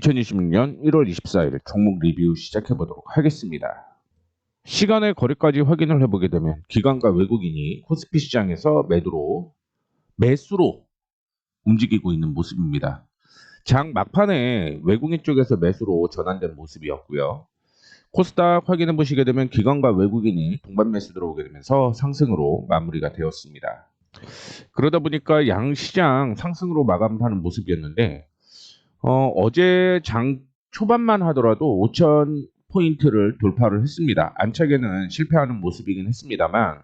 2026년 1월 24일 종목 리뷰 시작해 보도록 하겠습니다. 시간의 거래까지 확인을 해보게 되면 기관과 외국인이 코스피 시장에서 매수로 움직이고 있는 모습입니다. 장 막판에 외국인 쪽에서 매수로 전환된 모습이었고요. 코스닥 확인해 보시게 되면 기관과 외국인이 동반 매수 들어오게 되면서 상승으로 마무리가 되었습니다. 그러다 보니까 양 시장 상승으로 마감하는 모습이었는데 어제 장 초반만 하더라도 5,000포인트를 돌파를 했습니다. 안착에는 실패하는 모습이긴 했습니다만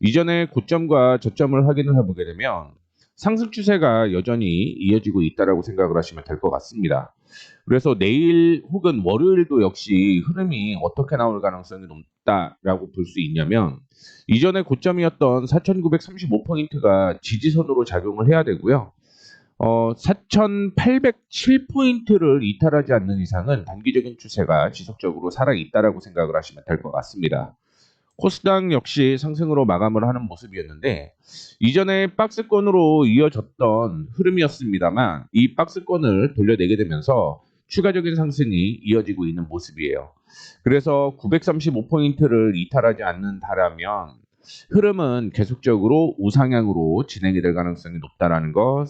이전의 고점과 저점을 확인을 해보게 되면 상승 추세가 여전히 이어지고 있다라고 생각을 하시면 될 것 같습니다. 그래서 내일 혹은 월요일도 역시 흐름이 어떻게 나올 가능성이 높다라고 볼 수 있냐면 이전의 고점이었던 4,935포인트가 지지선으로 작용을 해야 되고요. 4,807포인트를 이탈하지 않는 이상은 단기적인 추세가 지속적으로 살아있다라고 생각을 하시면 될 것 같습니다. 코스닥 역시 상승으로 마감을 하는 모습이었는데 이전에 박스권으로 이어졌던 흐름이었습니다만 이 박스권을 돌려내게 되면서 추가적인 상승이 이어지고 있는 모습이에요. 그래서 935포인트를 이탈하지 않는다라면 흐름은 계속적으로 우상향으로 진행이 될 가능성이 높다라는 것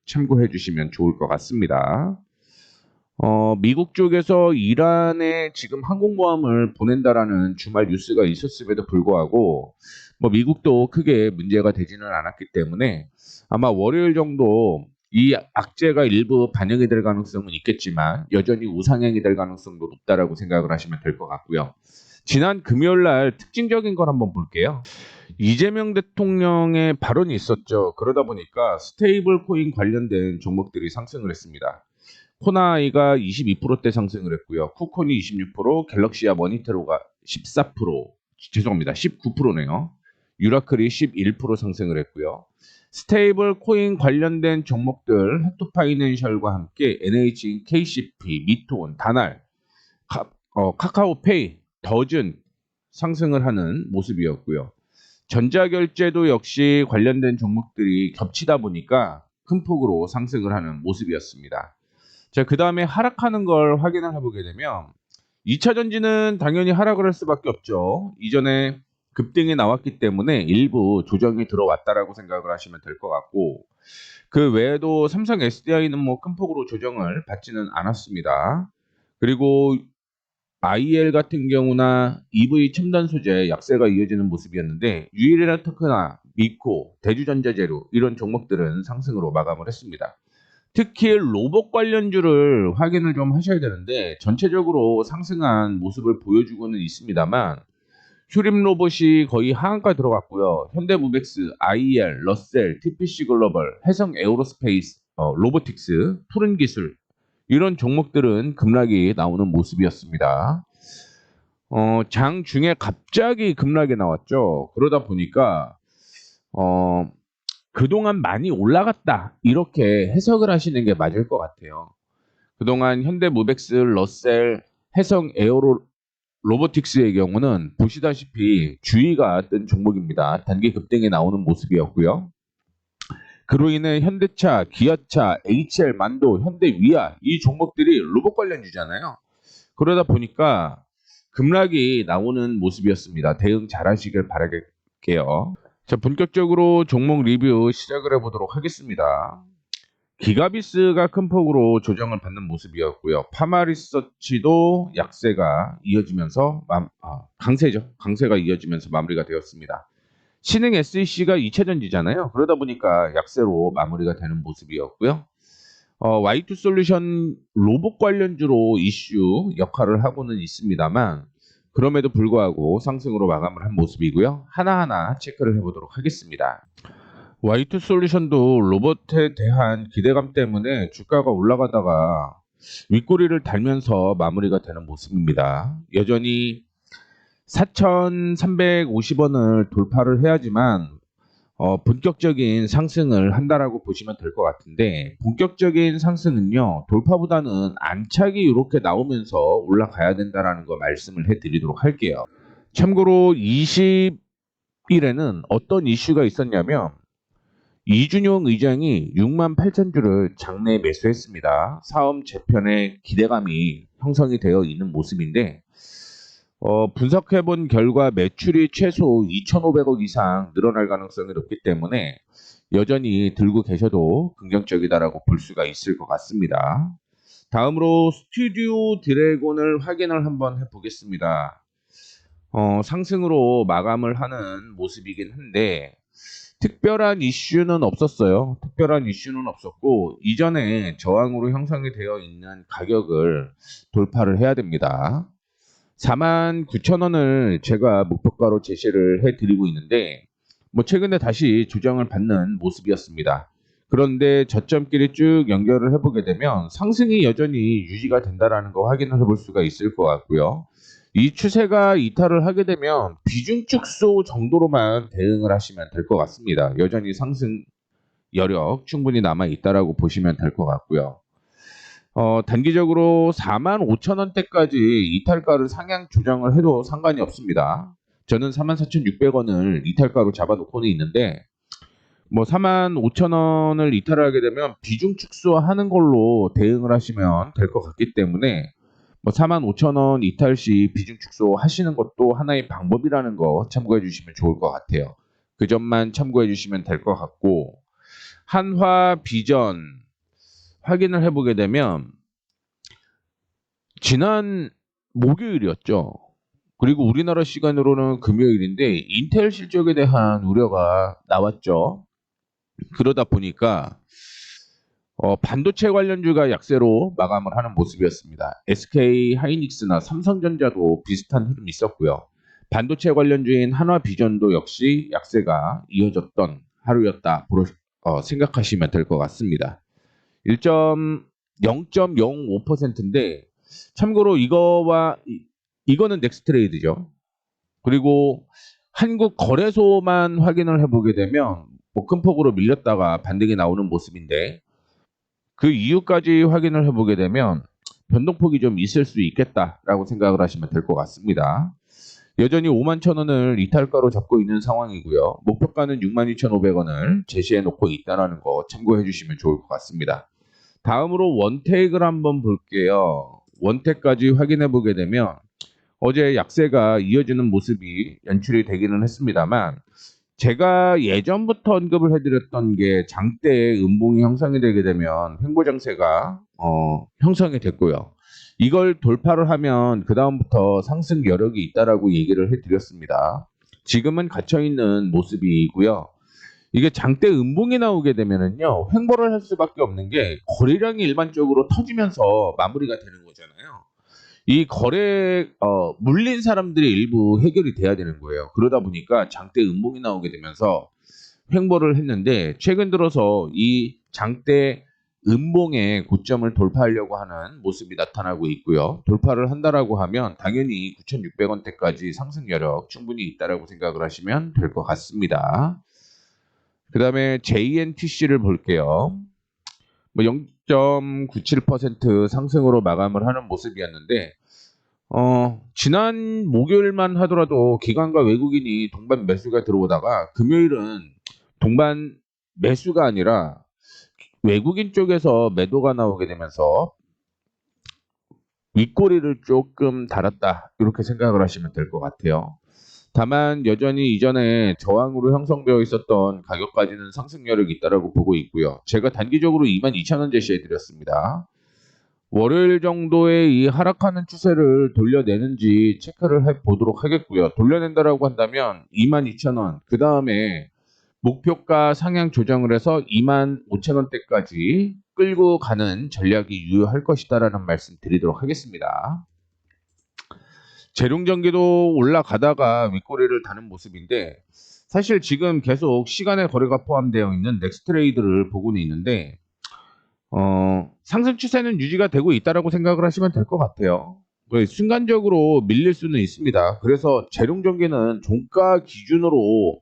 참고해 주시면 좋을 것 같습니다. 미국 쪽에서 이란에 지금 항공모함을 보낸다라는 주말 뉴스가 있었음에도 불구하고 미국도 크게 문제가 되지는 않았기 때문에 아마 월요일 정도 이 악재가 일부 반영이 될 가능성은 있겠지만 여전히 우상향이 될 가능성도 높다라고 생각을 하시면 될 것 같고요. 지난 금요일 날 특징적인 걸 한번 볼게요. 이재명 대통령의 발언이 있었죠. 그러다 보니까 스테이블 코인 관련된 종목들이 상승을 했습니다. 코나아이가 22%대 상승을 했고요. 쿠콘이 26%, 갤럭시와 머니테로가 14%, 죄송합니다. 19%네요. 유라클이 11% 상승을 했고요. 스테이블 코인 관련된 종목들 헥토파이낸셜과 함께 NH, KCP, 미토온, 다날, 카카오페이, 더즌 상승을 하는 모습이었고요. 전자결제도 역시 관련된 종목들이 겹치다 보니까 큰 폭으로 상승을 하는 모습이었습니다. 자, 그 다음에 하락하는 걸 확인을 해보게 되면 2차전지는 당연히 하락을 할 수밖에 없죠. 이전에 급등이 나왔기 때문에 일부 조정이 들어왔다라고 생각을 하시면 될 것 같고 그 외에도 삼성 SDI는 큰 폭으로 조정을 받지는 않았습니다. 그리고 IL 같은 경우나 EV 첨단 소재 약세가 이어지는 모습이었는데 유일에너테크나 미코, 대주전자재료 이런 종목들은 상승으로 마감을 했습니다. 특히 로봇 관련주를 확인을 좀 하셔야 되는데 전체적으로 상승한 모습을 보여주고는 있습니다만 휴림 로봇이 거의 하한가 들어갔고요. 현대무벡스, IEL, 러셀, TPC 글로벌, 해성 에어로스페이스, 로보틱스, 푸른기술 이런 종목들은 급락이 나오는 모습이었습니다. 장 중에 갑자기 급락이 나왔죠. 그러다 보니까 그동안 많이 올라갔다 이렇게 해석을 하시는 게 맞을 것 같아요. 그동안 현대무벡스, 러셀, 해성 에어로 로보틱스의 경우는 보시다시피 주의가 뜬 종목입니다. 단기 급등이 나오는 모습이었고요. 그로 인해 현대차, 기아차, HL, 만도, 현대위아 이 종목들이 로봇 관련주잖아요. 그러다 보니까 급락이 나오는 모습이었습니다. 대응 잘 하시길 바랄게요. 자, 본격적으로 종목 리뷰 시작을 해보도록 하겠습니다. 기가비스가 큰 폭으로 조정을 받는 모습이었고요. 파마리서치도 약세가 이어지면서 강세가 이어지면서 마무리가 되었습니다. 신흥 SEC가 2차전지잖아요. 그러다 보니까 약세로 마무리가 되는 모습이었고요. Y2솔루션 로봇 관련주로 이슈 역할을 하고는 있습니다만 그럼에도 불구하고 상승으로 마감을 한 모습이고요. 하나하나 체크를 해보도록 하겠습니다. Y2솔루션도 로봇에 대한 기대감 때문에 주가가 올라가다가 윗꼬리를 달면서 마무리가 되는 모습입니다. 여전히 4,350원을 돌파를 해야지만 본격적인 상승을 한다라고 보시면 될 것 같은데 본격적인 상승은요 돌파보다는 안착이 이렇게 나오면서 올라가야 된다라는 거 말씀을 해드리도록 할게요. 참고로 20일에는 어떤 이슈가 있었냐면 이준용 의장이 6만 8천 주를 장내 매수했습니다. 사업 재편에 기대감이 형성이 되어 있는 모습인데 분석해본 결과 매출이 최소 2,500억 이상 늘어날 가능성이 높기 때문에 여전히 들고 계셔도 긍정적이다라고 볼 수가 있을 것 같습니다. 다음으로 스튜디오 드래곤을 확인을 한번 해보겠습니다. 상승으로 마감을 하는 모습이긴 한데 특별한 이슈는 없었어요. 특별한 이슈는 없었고 이전에 저항으로 형성이 되어 있는 가격을 돌파를 해야 됩니다. 49,000원을 제가 목표가로 제시를 해드리고 있는데 최근에 다시 조정을 받는 모습이었습니다. 그런데 저점끼리 쭉 연결을 해보게 되면 상승이 여전히 유지가 된다라는 거 확인을 해볼 수가 있을 것 같고요. 이 추세가 이탈을 하게 되면 비중 축소 정도로만 대응을 하시면 될 것 같습니다. 여전히 상승 여력 충분히 남아 있다라고 보시면 될 것 같고요. 단기적으로 45,000원대까지 이탈가를 상향 조정을 해도 상관이 없습니다. 저는 44,600원을 이탈가로 잡아놓고는 있는데 45,000원을 이탈하게 되면 비중 축소하는 걸로 대응을 하시면 될 것 같기 때문에 45,000원 이탈 시 비중 축소 하시는 것도 하나의 방법이라는 거 참고해 주시면 좋을 것 같아요. 그 점만 참고해 주시면 될 것 같고 한화 비전 확인을 해보게 되면 지난 목요일이었죠. 그리고 우리나라 시간으로는 금요일인데 인텔 실적에 대한 우려가 나왔죠. 그러다 보니까 반도체 관련주가 약세로 마감을 하는 모습이었습니다. SK 하이닉스나 삼성전자도 비슷한 흐름이 있었고요. 반도체 관련주인 한화비전도 역시 약세가 이어졌던 하루였다 생각하시면 될 것 같습니다. 0.05%인데 참고로 이거는 넥스트레이드죠. 그리고 한국 거래소만 확인을 해보게 되면 큰 폭으로 밀렸다가 반등이 나오는 모습인데 그 이유까지 확인을 해보게 되면 변동폭이 좀 있을 수 있겠다라고 생각을 하시면 될 것 같습니다. 여전히 51,000원을 이탈가로 잡고 있는 상황이고요. 목표가는 62,500원을 제시해 놓고 있다는 거 참고해 주시면 좋을 것 같습니다. 다음으로 원택을 한번 볼게요. 원택까지 확인해 보게 되면 어제 약세가 이어지는 모습이 연출이 되기는 했습니다만 제가 예전부터 언급을 해드렸던 게 장대의 음봉이 형성이 되게 되면 횡보장세가 형성이 됐고요. 이걸 돌파를 하면 그 다음부터 상승 여력이 있다라고 얘기를 해드렸습니다. 지금은 갇혀있는 모습이고요. 이게 장대 음봉이 나오게 되면은요 횡보를 할 수밖에 없는 게 거래량이 일반적으로 터지면서 마무리가 되는 거잖아요. 이 물린 사람들이 일부 해결이 돼야 되는 거예요. 그러다 보니까 장대 음봉이 나오게 되면서 횡보를 했는데 최근 들어서 이 장대 음봉의 고점을 돌파하려고 하는 모습이 나타나고 있고요. 돌파를 한다라고 하면 당연히 9,600원대까지 상승 여력 충분히 있다라고 생각을 하시면 될 것 같습니다. 그 다음에 JNTC를 볼게요. 0.97% 상승으로 마감을 하는 모습이었는데 지난 목요일만 하더라도 기관과 외국인이 동반 매수가 들어오다가 금요일은 동반 매수가 아니라 외국인 쪽에서 매도가 나오게 되면서 윗꼬리를 조금 달았다 이렇게 생각을 하시면 될 것 같아요. 다만 여전히 이전에 저항으로 형성되어 있었던 가격까지는 상승 여력이 있다고 보고 있고요. 제가 단기적으로 22,000원 제시해 드렸습니다. 월요일 정도에 이 하락하는 추세를 돌려내는지 체크를 해 보도록 하겠고요. 돌려낸다라고 한다면 22,000원, 그 다음에 목표가 상향 조정을 해서 25,000원대까지 끌고 가는 전략이 유효할 것이다라는 말씀 드리도록 하겠습니다. 재룡전기도 올라가다가 윗꼬리를 다는 모습인데 사실 지금 계속 시간의 거래가 포함되어 있는 넥스트레이드를 보고는 있는데 상승 추세는 유지가 되고 있다라고 생각을 하시면 될 것 같아요. 순간적으로 밀릴 수는 있습니다. 그래서 재룡전기는 종가 기준으로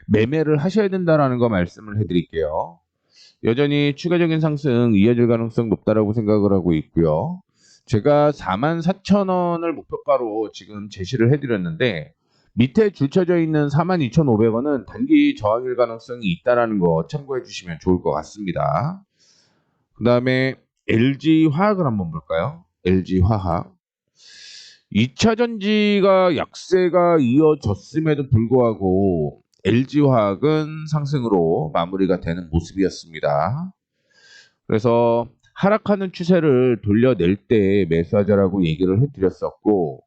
매매를 하셔야 된다라는 거 말씀을 해드릴게요. 여전히 추가적인 상승 이어질 가능성 높다라고 생각을 하고 있고요. 제가 44,000원을 목표가로 지금 제시를 해드렸는데 밑에 줄쳐져 있는 42,500원은 단기 저항일 가능성이 있다는 거 참고해 주시면 좋을 것 같습니다. 그 다음에 LG화학을 한번 볼까요? LG화학. 2차전지가 약세가 이어졌음에도 불구하고 LG화학은 상승으로 마무리가 되는 모습이었습니다. 그래서 하락하는 추세를 돌려낼 때 매수하자라고 얘기를 해드렸었고,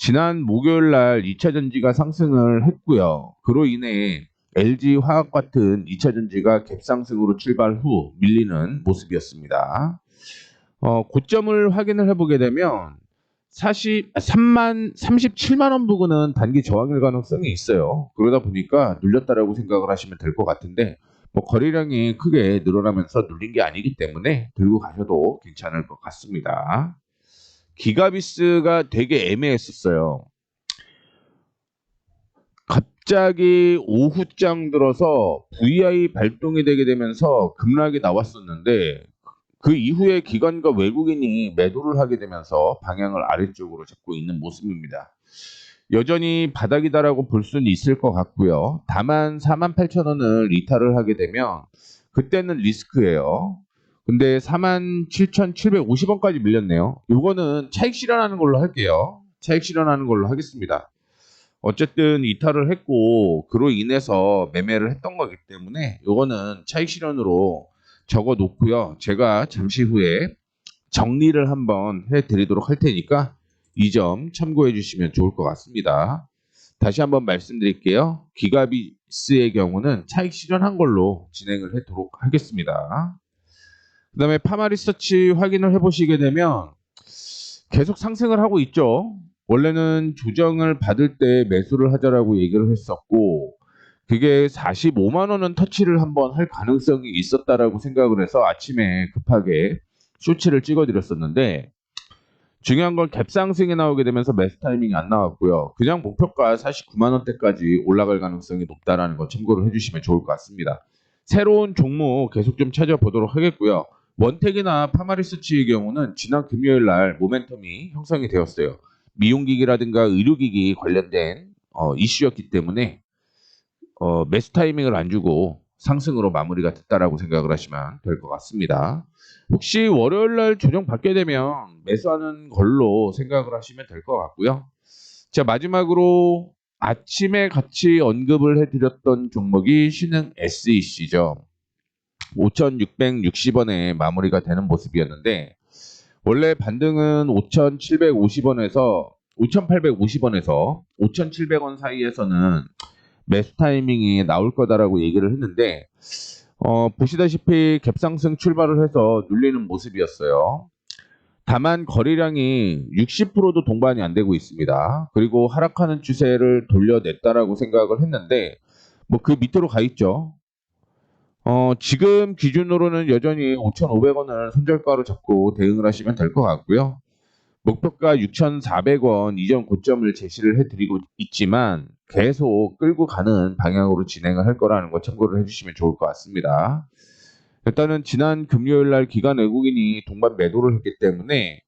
지난 목요일 날 2차전지가 상승을 했고요. 그로 인해 LG화학 같은 2차전지가 갭상승으로 출발 후 밀리는 모습이었습니다. 고점을 확인을 해보게 되면 37만 원 부근은 단기 저항일 가능성이 있어요. 그러다 보니까 눌렸다라고 생각을 하시면 될 것 같은데, 뭐 거래량이 크게 늘어나면서 눌린 게 아니기 때문에 들고 가셔도 괜찮을 것 같습니다. 기가비스가 되게 애매했었어요. 갑자기 오후장 들어서 VI 발동이 되게 되면서 급락이 나왔었는데, 그 이후에 기관과 외국인이 매도를 하게 되면서 방향을 아래쪽으로 잡고 있는 모습입니다. 여전히 바닥이다라고 볼 수는 있을 것 같고요. 다만 48,000원을 이탈을 하게 되면 그때는 리스크예요. 근데 47,750원까지 밀렸네요. 이거는 차익 실현하는 걸로 할게요. 차익 실현하는 걸로 하겠습니다. 어쨌든 이탈을 했고 그로 인해서 매매를 했던 거기 때문에 이거는 차익 실현으로 적어 놓고요. 제가 잠시 후에 정리를 한번 해드리도록 할 테니까 이 점 참고해 주시면 좋을 것 같습니다. 다시 한번 말씀드릴게요. 기가비스의 경우는 차익 실현한 걸로 진행을 하도록 하겠습니다. 그 다음에 파마리서치 확인을 해보시게 되면 계속 상승을 하고 있죠. 원래는 조정을 받을 때 매수를 하자라고 얘기를 했었고, 그게 45만 원은 터치를 한번 할 가능성이 있었다라고 생각을 해서 아침에 급하게 쇼츠를 찍어드렸었는데, 중요한 건 갭상승이 나오게 되면서 매수 타이밍이 안 나왔고요. 그냥 목표가 49만 원대까지 올라갈 가능성이 높다라는 거 참고를 해주시면 좋을 것 같습니다. 새로운 종목 계속 좀 찾아보도록 하겠고요. 원택이나 파마리서치의 경우는 지난 금요일 날 모멘텀이 형성이 되었어요. 미용기기라든가 의료기기 관련된 이슈였기 때문에 매수 타이밍을 안 주고 상승으로 마무리가 됐다라고 생각을 하시면 될 것 같습니다. 혹시 월요일 날 조정 받게 되면 매수하는 걸로 생각을 하시면 될 것 같고요. 자, 마지막으로 아침에 같이 언급을 해드렸던 종목이 신흥 SEC죠. 5,660원에 마무리가 되는 모습이었는데, 원래 반등은 5,750원에서 5,850원에서 5,700원 사이에서는 매수 타이밍이 나올 거다라고 얘기를 했는데, 보시다시피 갭상승 출발을 해서 눌리는 모습이었어요. 다만 거래량이 60%도 동반이 안 되고 있습니다. 그리고 하락하는 추세를 돌려냈다라고 생각을 했는데, 뭐 그 밑으로 가 있죠. 지금 기준으로는 여전히 5,500원을 손절가로 잡고 대응을 하시면 될 것 같고요. 목표가 6,400원 이전 고점을 제시를 해드리고 있지만 계속 끌고 가는 방향으로 진행을 할 거라는 거 참고를 해주시면 좋을 것 같습니다. 일단은 지난 금요일 날 기관 외국인이 동반 매도를 했기 때문에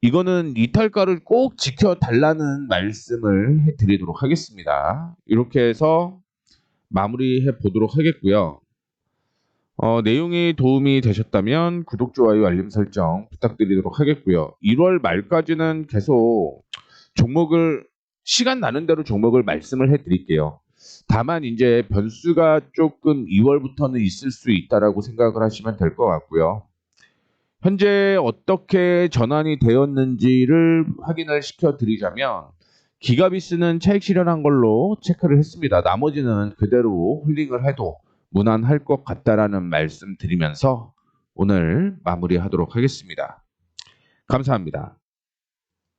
이거는 이탈가를 꼭 지켜달라는 말씀을 해드리도록 하겠습니다. 이렇게 해서 마무리해 보도록 하겠고요. 내용이 도움이 되셨다면 구독, 좋아요, 알림 설정 부탁드리도록 하겠고요. 1월 말까지는 계속 종목을 시간 나는 대로 종목을 말씀을 해드릴게요. 다만 이제 변수가 조금 2월부터는 있을 수 있다라고 생각을 하시면 될 것 같고요. 현재 어떻게 전환이 되었는지를 확인을 시켜드리자면 기가비스는 차익 실현한 걸로 체크를 했습니다. 나머지는 그대로 홀딩을 해도 무난할 것 같다라는 말씀 드리면서 오늘 마무리하도록 하겠습니다. 감사합니다.